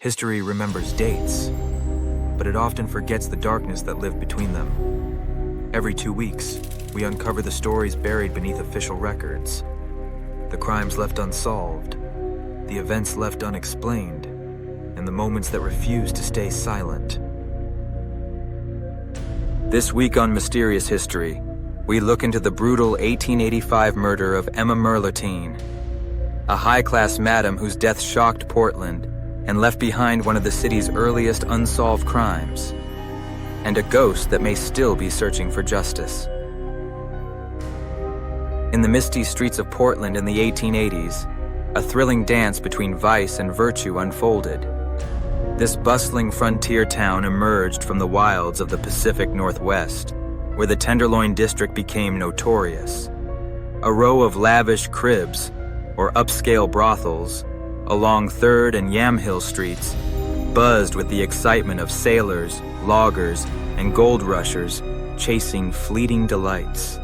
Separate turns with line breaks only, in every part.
History remembers dates, but it often forgets the darkness that lived between them. Every 2 weeks, we uncover the stories buried beneath official records, the crimes left unsolved, the events left unexplained, and the moments that refuse to stay silent. This week on Mysterious History, we look into the brutal 1885 murder of Emma Merlotin, a high-class madam whose death shocked Portland and left behind one of the city's earliest unsolved crimes, and a ghost that may still be searching for justice. In the misty streets of Portland in the 1880s, a thrilling dance between vice and virtue unfolded. This bustling frontier town emerged from the wilds of the Pacific Northwest, where the Tenderloin district became notorious. A row of lavish cribs, or upscale brothels, along 3rd and Yamhill streets, buzzed with the excitement of sailors, loggers, and gold rushers chasing fleeting delights.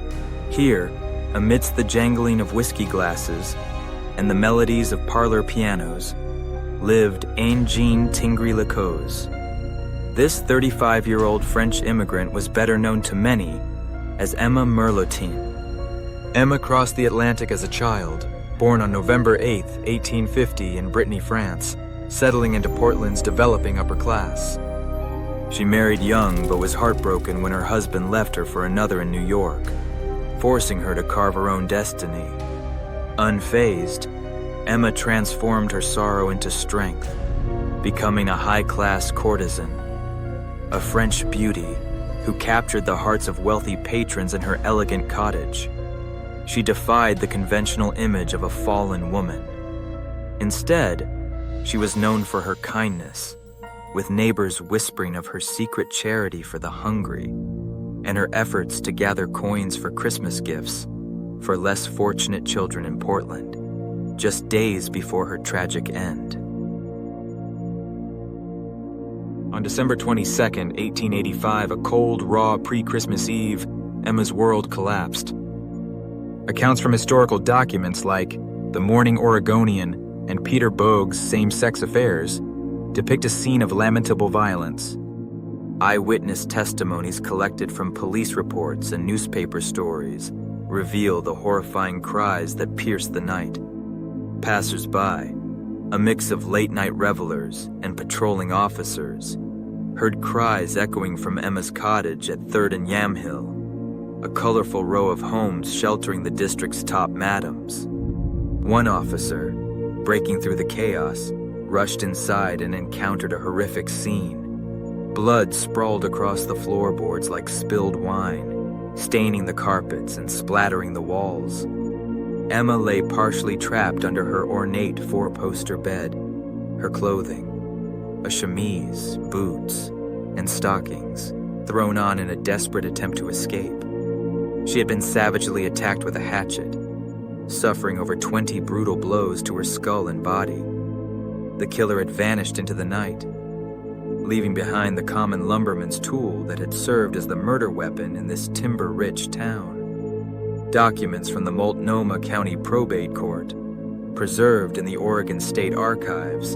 Here, amidst the jangling of whiskey glasses and the melodies of parlor pianos, lived Anne-Jean Tingry-Lacose. This 35-year-old French immigrant was better known to many as Emma Merlotin. Emma crossed the Atlantic as a child, born on November 8, 1850 in Brittany, France, settling into Portland's developing upper class. She married young but was heartbroken when her husband left her for another in New York, forcing her to carve her own destiny. Unfazed, Emma transformed her sorrow into strength, becoming a high-class courtesan, a French beauty who captured the hearts of wealthy patrons in her elegant cottage. She defied the conventional image of a fallen woman. Instead, she was known for her kindness, with neighbors whispering of her secret charity for the hungry and her efforts to gather coins for Christmas gifts for less fortunate children in Portland, just days before her tragic end. On December 22, 1885, a cold, raw pre-Christmas Eve, Emma's world collapsed. Accounts from historical documents like the Morning Oregonian and Peter Bogue's Same-Sex Affairs depict a scene of lamentable violence. Eyewitness testimonies collected from police reports and newspaper stories reveal the horrifying cries that pierced the night. Passers-by, a mix of late-night revelers and patrolling officers, heard cries echoing from Emma's cottage at 3rd and Yamhill, a colorful row of homes sheltering the district's top madams. One officer, breaking through the chaos, rushed inside and encountered a horrific scene. Blood sprawled across the floorboards like spilled wine, staining the carpets and splattering the walls. Emma lay partially trapped under her ornate 4-poster bed, her clothing, a chemise, boots, and stockings, thrown on in a desperate attempt to escape. She had been savagely attacked with a hatchet, suffering over 20 brutal blows to her skull and body. The killer had vanished into the night, leaving behind the common lumberman's tool that had served as the murder weapon in this timber-rich town. Documents from the Multnomah County Probate Court, preserved in the Oregon State Archives,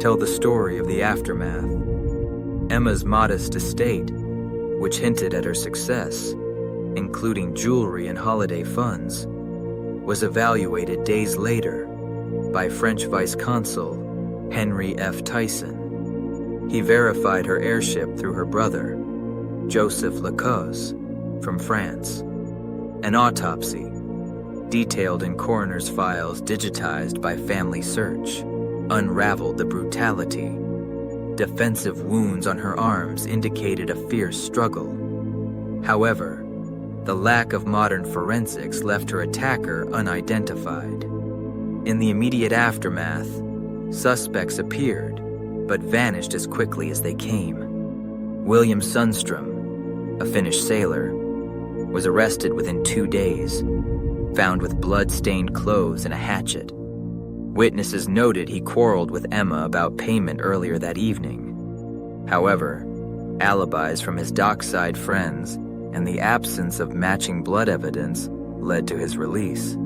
tell the story of the aftermath. Emma's modest estate, which hinted at her success, including jewelry and holiday funds, was evaluated days later by French Vice Consul Henry F. Tyson. He verified her heirship through her brother, Joseph Lacause, from France. An autopsy, detailed in coroner's files digitized by Family Search, unraveled the brutality. Defensive wounds on her arms indicated a fierce struggle. However, the lack of modern forensics left her attacker unidentified. In the immediate aftermath, suspects appeared, but vanished as quickly as they came. William Sundstrom, a Finnish sailor, was arrested within 2 days, found with blood-stained clothes and a hatchet. Witnesses noted he quarreled with Emma about payment earlier that evening. However, alibis from his dockside friends and the absence of matching blood evidence led to his release.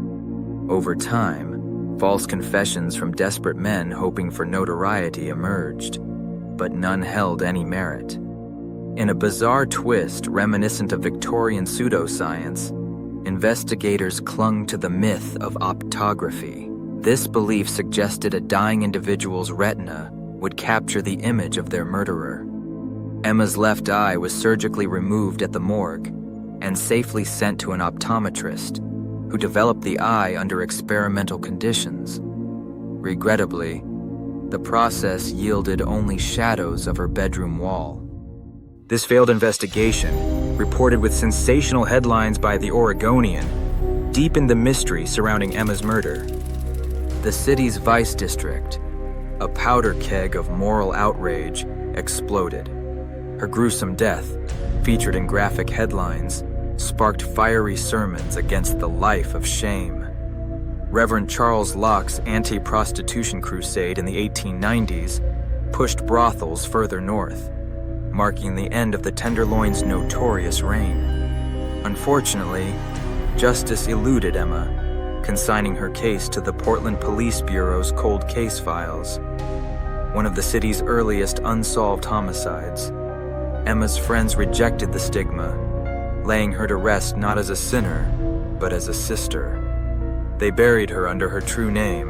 Over time, False confessions from desperate men hoping for notoriety emerged, but none held any merit. In a bizarre twist reminiscent of Victorian pseudoscience, investigators clung to the myth of optography. This belief suggested a dying individual's retina would capture the image of their murderer. Emma's left eye was surgically removed at the morgue and safely sent to an optometrist who developed the eye under experimental conditions. Regrettably, the process yielded only shadows of her bedroom wall. This failed investigation, reported with sensational headlines by the Oregonian, deepened the mystery surrounding Emma's murder. The city's vice district, a powder keg of moral outrage, exploded. Her gruesome death, featured in graphic headlines, sparked fiery sermons against the life of shame. Reverend Charles Locke's anti-prostitution crusade in the 1890s pushed brothels further north, marking the end of the Tenderloin's notorious reign. Unfortunately, justice eluded Emma, consigning her case to the Portland Police Bureau's cold case files, one of the city's earliest unsolved homicides. Emma's friends rejected the stigma, laying her to rest not as a sinner, but as a sister. They buried her under her true name,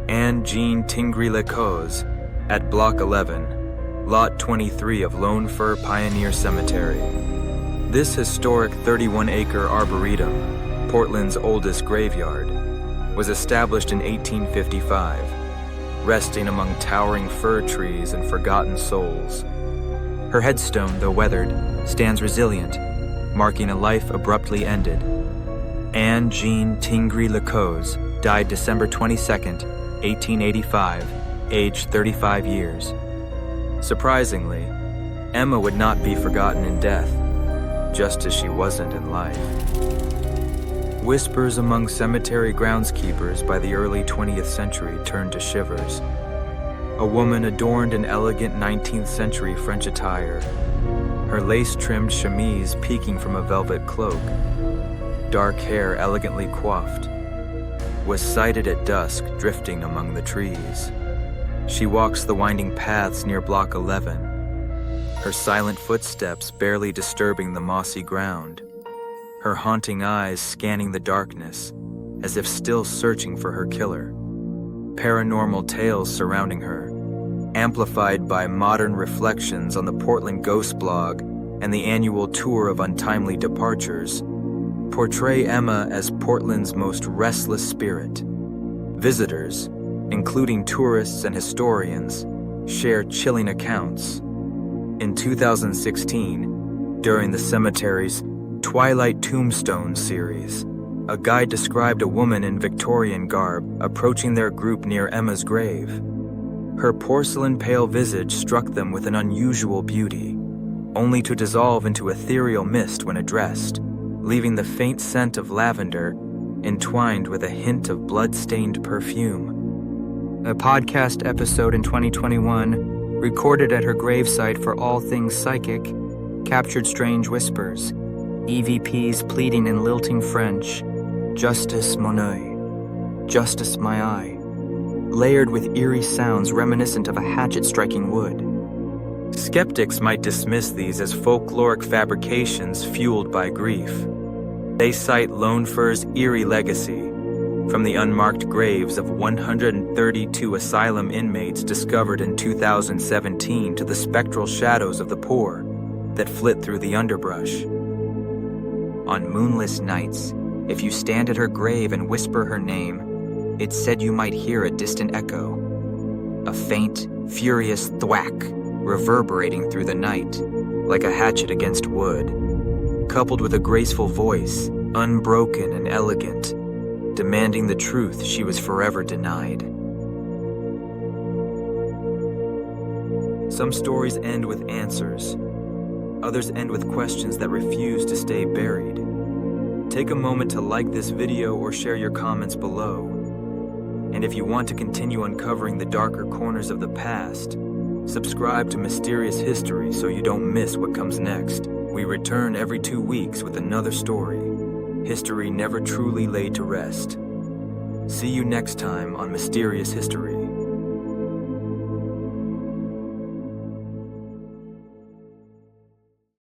Anne Jean Tingry-Lecause, at Block 11, Lot 23 of Lone Fir Pioneer Cemetery. This historic 31-acre arboretum, Portland's oldest graveyard, was established in 1855, resting among towering fir trees and forgotten souls. Her headstone, though weathered, stands resilient, marking a life abruptly ended. Anne Jean Tingry-Lecause died December 22, 1885, aged 35 years. Surprisingly, Emma would not be forgotten in death, just as she wasn't in life. Whispers among cemetery groundskeepers by the early 20th century turned to shivers. A woman adorned in elegant 19th century French attire, her lace-trimmed chemise peeking from a velvet cloak, dark hair elegantly coiffed, was sighted at dusk drifting among the trees. She walks the winding paths near Block 11, her silent footsteps barely disturbing the mossy ground, her haunting eyes scanning the darkness as if still searching for her killer. Paranormal tales surrounding her, amplified by modern reflections on the Portland Ghost blog and the annual tour of untimely departures, portray Emma as Portland's most restless spirit. Visitors, including tourists and historians, share chilling accounts. In 2016, during the cemetery's Twilight Tombstone series, a guide described a woman in Victorian garb approaching their group near Emma's grave. Her porcelain-pale visage struck them with an unusual beauty, only to dissolve into ethereal mist when addressed, leaving the faint scent of lavender entwined with a hint of blood-stained perfume. A podcast episode in 2021, recorded at her gravesite for All Things Psychic, captured strange whispers, EVPs pleading in lilting French, "Justice mon oeil, justice my eye," layered with eerie sounds reminiscent of a hatchet striking wood. Skeptics might dismiss these as folkloric fabrications fueled by grief. They cite Lone Fir's eerie legacy, from the unmarked graves of 132 asylum inmates discovered in 2017 to the spectral shadows of the poor that flit through the underbrush. On moonless nights, if you stand at her grave and whisper her name, it's said you might hear a distant echo, a faint, furious thwack reverberating through the night, like a hatchet against wood, coupled with a graceful voice, unbroken and elegant, demanding the truth she was forever denied. Some stories end with answers. Others end with questions that refuse to stay buried. Take a moment to like this video or share your comments below. And if you want to continue uncovering the darker corners of the past, subscribe to Mysterious History so you don't miss what comes next. We return every 2 weeks with another story, history never truly laid to rest. See you next time on Mysterious Histories.